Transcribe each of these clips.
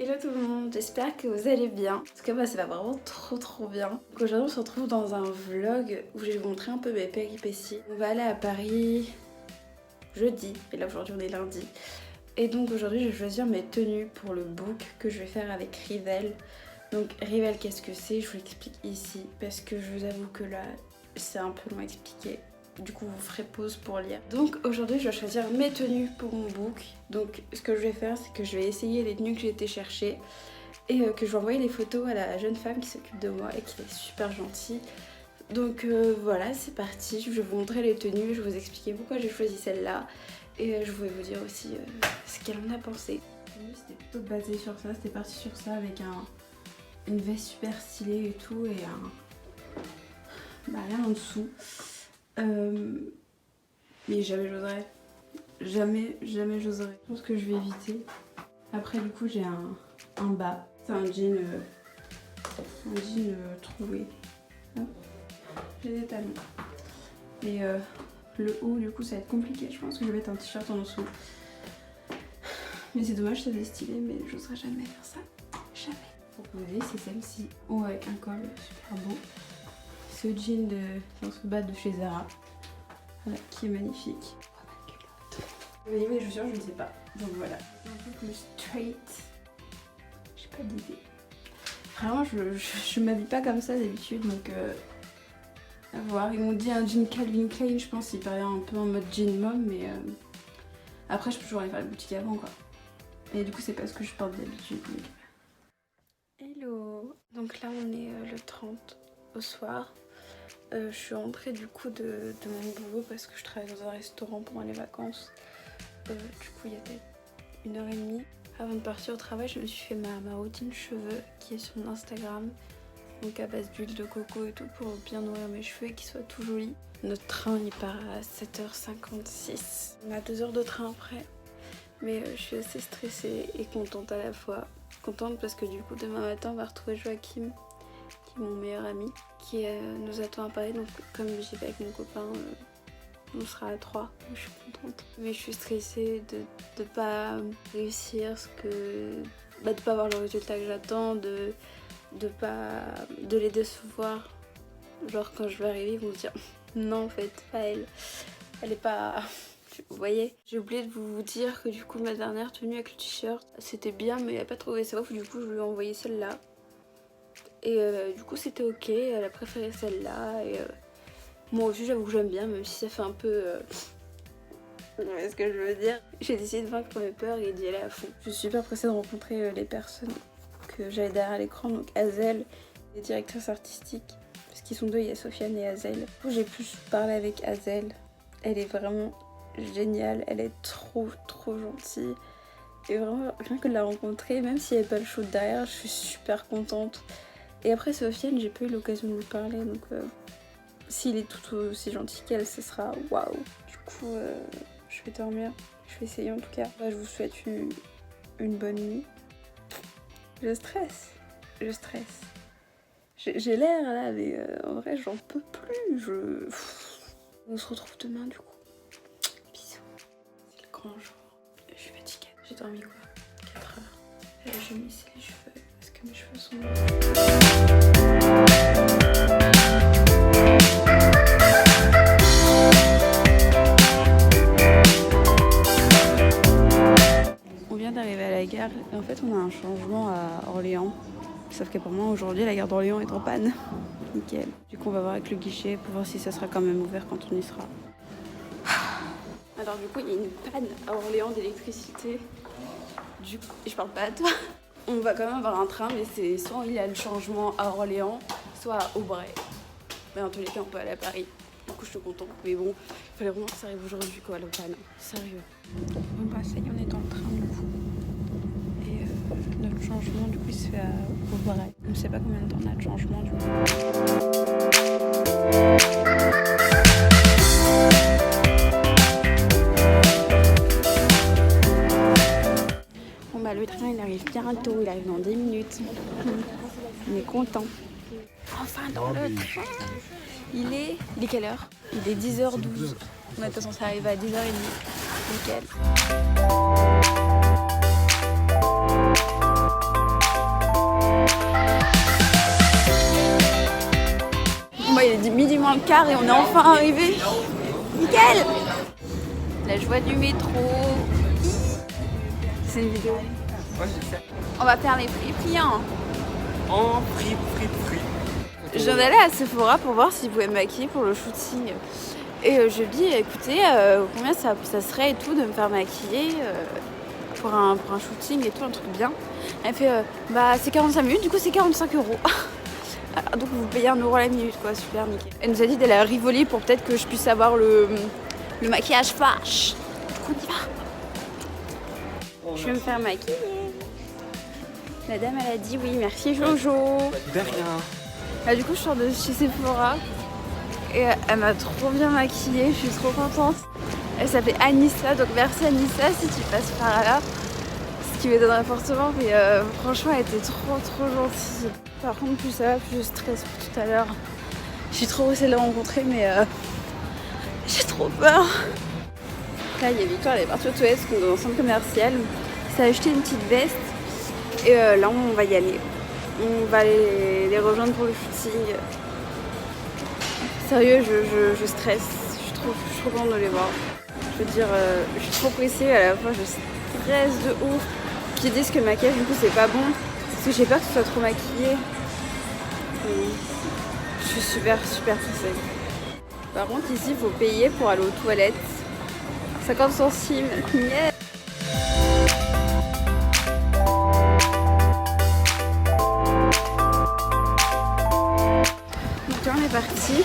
Hello tout le monde, j'espère que vous allez bien. En tout cas moi ça va vraiment trop bien. Donc aujourd'hui on se retrouve dans un vlog où je vais vous montrer un peu mes péripéties. On va aller à Paris jeudi, et là aujourd'hui on est lundi. Et donc aujourd'hui je vais choisir mes tenues pour le book que je vais faire avec Rivel. Donc Rivel, qu'est-ce que c'est? Je vous l'explique ici parce que je vous avoue que là c'est un peu long à expliquer. Du coup vous ferez pause pour lire. Donc aujourd'hui je vais choisir mes tenues pour mon book. Donc ce que je vais faire c'est que je vais essayer les tenues que j'ai été chercher et que je vais envoyer les photos à la jeune femme qui s'occupe de moi et qui est super gentille. Donc voilà, c'est parti, je vais vous montrer les tenues, je vais vous expliquer pourquoi j'ai choisi celle-là et je vais vous dire aussi ce qu'elle en a pensé. C'était plutôt basé sur ça, c'était parti sur ça avec une veste super stylée et tout et rien en dessous. Mais jamais j'oserais. Jamais j'oserais. Je pense que je vais éviter. Après du coup j'ai un bas. C'est un jean troué. Hop. J'ai des talons. Et le haut du coup ça va être compliqué. Je pense que je vais mettre un t-shirt en dessous. Mais c'est dommage, ça fait stylé, mais j'oserais jamais faire ça. Jamais. Proposé, c'est celle-ci. Oh, avec un col super beau. Ce jean ce bas de chez Zara. Voilà, qui est magnifique. Au niveau des chaussures, je ne sais pas. Donc voilà. Un peu plus straight. J'ai pas d'idée. Vraiment, je m'habille pas comme ça d'habitude, donc à voir. Ils m'ont dit un jean Calvin Klein, je pense, il paraît un peu en mode jean mom, mais après, je peux toujours aller faire la boutique avant, quoi. Et du coup, c'est pas ce que je porte d'habitude. Donc... Hello. Donc là, on est le 30 au soir. Je suis rentrée du coup de mon boulot parce que je travaille dans un restaurant pendant les vacances. Du coup il y a peut-être 1h30. Avant de partir au travail, je me suis fait ma routine cheveux qui est sur mon Instagram. Donc à base d'huile de coco et tout pour bien nourrir mes cheveux et qu'ils soient tout jolis. Notre train il part à 7h56. On a 2 heures de train après. Mais je suis assez stressée et contente à la fois. Contente parce que du coup demain matin on va retrouver Joachim, qui est mon meilleur ami, qui nous attend à Paris. Donc comme j'y vais avec mon copain, on sera à 3. Je suis contente. Mais je suis stressée de pas réussir de pas avoir le résultat que j'attends, de les décevoir. Genre quand je vais arriver, ils vont se dire non en fait, pas elle. Elle est pas... Vous voyez, j'ai oublié de vous dire que du coup ma dernière tenue avec le t-shirt c'était bien, mais elle a pas trouvé ça ouf, du coup je lui ai envoyé celle-là. Et du coup c'était ok, elle a préféré celle-là et moi aussi j'avoue que j'aime bien, même si ça fait un peu... Vous voyez ce que je veux dire. J'ai décidé de vaincre mes peurs et d'y aller à fond. Je suis super pressée de rencontrer les personnes que j'avais derrière l'écran, donc Azel, les directrices artistiques, parce qu'ils sont deux, il y a Sofiane et Azel. Du coup j'ai pu parler avec Azel, elle est vraiment géniale, elle est trop gentille. Et vraiment rien que de la rencontrer, même s'il n'y avait pas le shoot derrière, je suis super contente. Et après Sofiane, j'ai pas eu l'occasion de lui parler, donc s'il est tout aussi gentil qu'elle, ce sera waouh. Du coup, je vais dormir, je vais essayer en tout cas. Je vous souhaite une bonne nuit. Je stresse. J'ai l'air là, mais en vrai j'en peux plus. On se retrouve demain du coup. Bisous. C'est le grand jour. Je suis fatiguée. J'ai dormi quoi 4 heures. Et là, je me lisse les cheveux parce que mes cheveux sont On vient d'arriver à la gare et en fait on a un changement à Orléans. Sauf que pour moi aujourd'hui la gare d'Orléans est en panne. Nickel. Du coup on va voir avec le guichet pour voir si ça sera quand même ouvert quand on y sera. Alors du coup il y a une panne à Orléans d'électricité. Du coup, je parle pas à toi. On va quand même avoir un train, mais c'est soit il y a le changement à Orléans, soit à Aubray. Mais en tous les cas on peut aller à Paris. Du coup je suis contente. Mais bon, il fallait vraiment que ça arrive aujourd'hui quoi, la panne. Sérieux. Bon bah ça y est, on est dans le train du coup. Et notre changement du coup il se fait à Aubray. Je ne sais pas combien de temps on a de changement du coup. Bon bah le train il arrive bientôt, il arrive dans 10 minutes. On est content. Enfin dans le train. Il est quelle heure? Il est 10h12. On était censé arriver à 10h30. Nickel. dans le car et on est enfin arrivé. Nickel. La joie du métro. C'est une vidéo. Ouais, je sais. On va faire les prix, hein. En prix. Je viens d'aller à Sephora pour voir s'ils pouvaient me maquiller pour le shooting. Et je lui dis, écoutez, combien ça serait et tout de me faire maquiller pour un shooting et tout, un truc bien. Elle fait, bah c'est 45 minutes, du coup c'est 45 €. Donc vous payez 1 € la minute, quoi, super nickel. Elle nous a dit d'aller à Rivoli pour peut-être que je puisse avoir le maquillage flash. Du coup on y va. Je vais me faire maquiller. La dame elle a dit oui, merci Jojo. De rien. Bah, du coup je sors de chez Sephora et elle m'a trop bien maquillée, je suis trop contente. Elle s'appelait Anissa, donc merci Anissa si tu passes par là. Ce qui m'étonnerait fortement, mais franchement elle était trop gentille. Par contre plus ça va, plus je stresse pour tout à l'heure. Je suis trop pressée de la rencontrer mais j'ai trop peur. Là il y a Victoire, elle est partie aux toilettes parce que dans le centre commercial. Elle s'est acheté une petite veste et là on va y aller. On va les rejoindre pour le shooting. Sérieux, je stresse. Je suis trop contente de les voir. Je veux dire, je suis trop pressée, à la fois je stresse de ouf. Puis ils disent que le maquillage du coup c'est pas bon. Parce que j'ai peur que ce soit trop maquillé. Je suis super pressée. Par contre ici il faut payer pour aller aux toilettes. 50 centimes. Yeah. On est parti.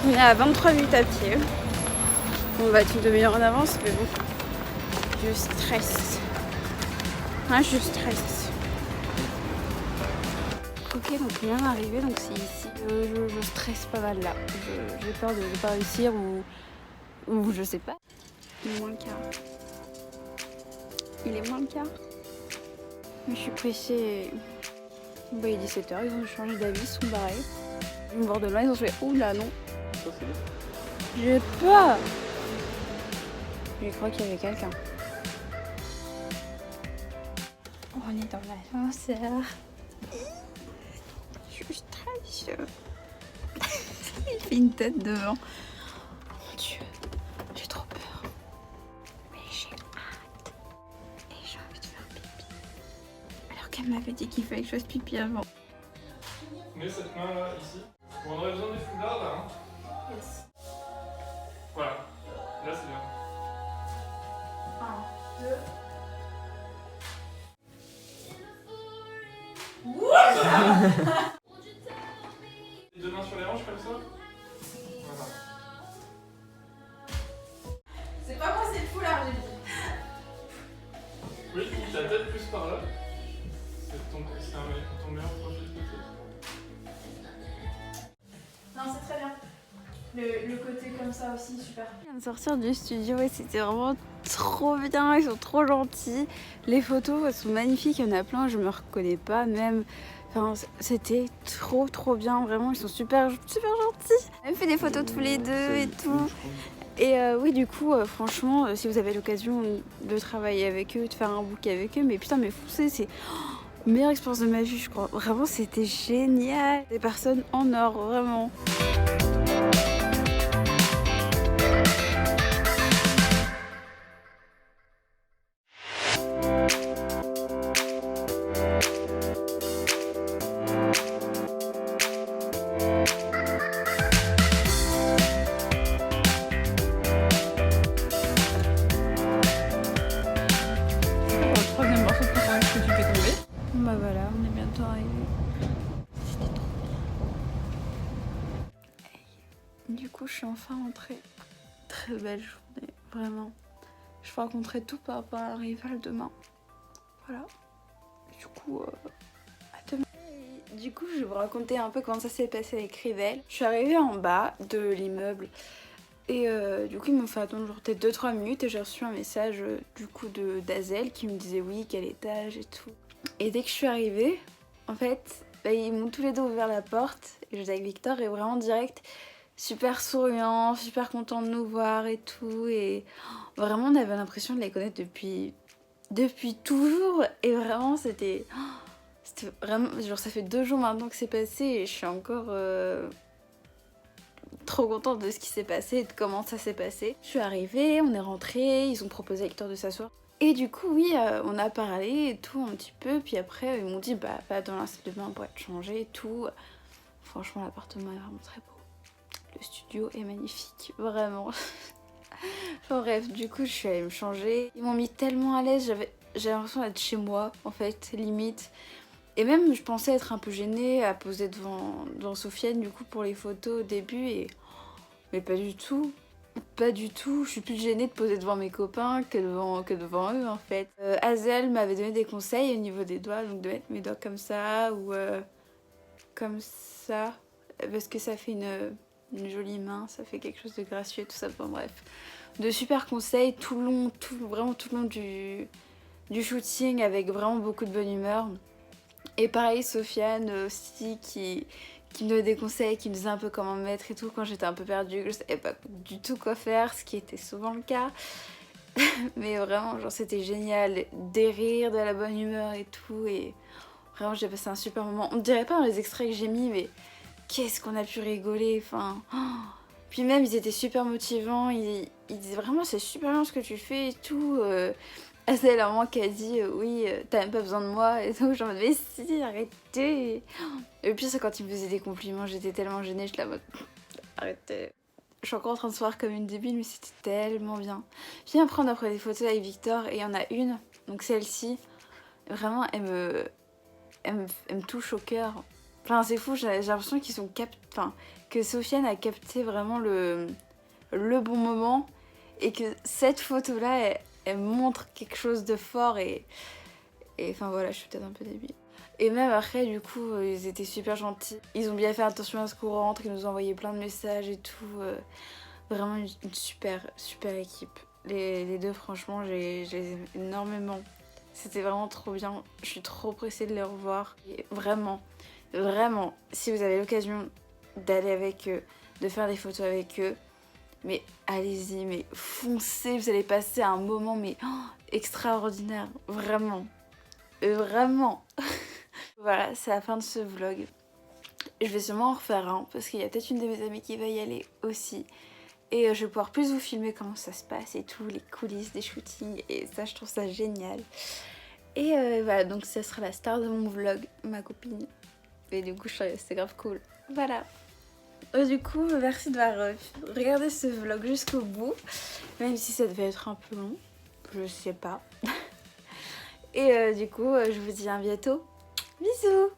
On est à 23 minutes à pied. On va être une demi-heure en avance, mais bon. Je stresse. Ouais, je stresse. Ok, donc on vient d'arriver, donc c'est ici. Je stresse pas mal là. J'ai peur de ne pas réussir ou je sais pas. Il est moins le quart. Il est moins le quart. Mais je suis pressée. Bon, il est 17 h, ils ont changé d'avis, ils sont barrés. Je me vois de loin, ils ont fait oula non. J'ai peur. Je crois qu'il y avait quelqu'un. On est dans l'ascenseur. Je stresse. Il fait une tête devant. Mon Dieu, j'ai trop peur. Mais j'ai hâte. Et j'ai envie de faire pipi. Alors qu'elle m'avait dit qu'il fallait que je fasse pipi avant. Mets cette main là, ici. Bon, on aurait besoin des foulards là. Hein. Yes. Voilà. Là c'est bien. 1, 2. Les deux mains sur les hanches comme ça. Voilà. C'est pas moi, c'est le foulard, j'ai dit. Oui, ta tête plus par là. C'est ton meilleur profil peut-être. Non, c'est très bien. Le côté comme ça aussi, super. On vient de sortir du studio et c'était vraiment trop bien. Ils sont trop gentils. Les photos, elles sont magnifiques. Il y en a plein, je me reconnais pas même. Enfin, c'était trop bien. Vraiment, ils sont super gentils. On a même fait des photos tous les deux et tout. Et oui, du coup, franchement, si vous avez l'occasion de travailler avec eux, de faire un book avec eux, mais putain, mais foncez, c'est meilleure expérience de ma vie, je crois. Vraiment, c'était génial. Des personnes en or, vraiment. Bah voilà, on est bientôt arrivé. Du coup, je suis enfin rentrée. Très belle journée, vraiment. Je vais rencontrer tout par rapport à un rival demain. Voilà. Du coup, à demain. Du coup, je vais vous raconter un peu comment ça s'est passé avec Rivel. Je suis arrivée en bas de l'immeuble. Et du coup, ils m'ont fait attendre genre peut-être 2-3 minutes et j'ai reçu un message du coup d'Azel qui me disait oui, quel étage et tout. Et dès que je suis arrivée, en fait, bah, ils m'ont tous les deux ouvert la porte. Et j'étais avec Victor et vraiment direct, super souriant, super content de nous voir et tout. Et vraiment, on avait l'impression de les connaître depuis toujours. Et vraiment, c'était vraiment, genre ça fait 2 jours maintenant que c'est passé et je suis encore trop contente de ce qui s'est passé et de comment ça s'est passé. Je suis arrivée, on est rentré, ils ont proposé à Hector de s'asseoir. Et du coup, oui, on a parlé et tout un petit peu. Puis après, ils m'ont dit, bah, va dans la salle de bain pour être changé et tout. Franchement, l'appartement est vraiment très beau. Le studio est magnifique, vraiment. Enfin bref, du coup, je suis allée me changer. Ils m'ont mis tellement à l'aise, j'avais l'impression d'être chez moi, en fait, limite. Et même, je pensais être un peu gênée à poser devant Sofiane, du coup, pour les photos au début. Mais pas du tout. Pas du tout, je suis plus gênée de poser devant mes copains que devant eux en fait. Hazel m'avait donné des conseils au niveau des doigts, donc de mettre mes doigts comme ça ou comme ça, parce que ça fait une jolie main, ça fait quelque chose de gracieux, tout ça, bon bref. De super conseils vraiment tout le long du shooting avec vraiment beaucoup de bonne humeur. Et pareil, Sofiane aussi qui me donnait des conseils, qui me disait un peu comment me mettre et tout quand j'étais un peu perdue, que je savais pas du tout quoi faire, ce qui était souvent le cas. Mais vraiment, genre c'était génial, des rires, de la bonne humeur et tout, et vraiment j'ai passé un super moment. On ne dirait pas dans les extraits que j'ai mis, mais qu'est-ce qu'on a pu rigoler, enfin... Puis même, ils étaient super motivants, ils disaient vraiment c'est super bien ce que tu fais et tout... C'est la maman qui a dit oui, t'as même pas besoin de moi et tout. Genre, mais si, arrêtez. Et puis, c'est quand il me faisait des compliments, j'étais tellement gênée, je la mode arrêtez. Je suis encore en train de se voir comme une débile, mais c'était tellement bien. Puis après, on a pris des photos avec Victor et il y en a une, donc celle-ci, vraiment, elle me touche au cœur. Enfin, c'est fou, j'ai l'impression qu'ils sont que Sofiane a capté vraiment le bon moment et que cette photo-là, elle montre quelque chose de fort et enfin voilà, je suis peut-être un peu débile. Et même après, du coup, ils étaient super gentils. Ils ont bien fait attention à ce qu'on rentre, ils nous ont envoyé plein de messages et tout. Vraiment une super équipe. Les deux, franchement, je les aime énormément. C'était vraiment trop bien. Je suis trop pressée de les revoir. Et vraiment, si vous avez l'occasion d'aller avec eux, de faire des photos avec eux, mais allez-y, mais foncez, vous allez passer un moment mais extraordinaire, vraiment. Voilà, c'est la fin de ce vlog. Je vais sûrement en refaire un parce qu'il y a peut-être une de mes amies qui va y aller aussi. Et je vais pouvoir plus vous filmer comment ça se passe et tout, les coulisses des shootings. Et ça, je trouve ça génial. Et voilà, donc ça sera la star de mon vlog, ma copine. Et du coup, c'est grave cool. Voilà. Du coup, merci d'avoir regardé ce vlog jusqu'au bout, même si ça devait être un peu long, je sais pas. Et du coup, je vous dis à bientôt. Bisous!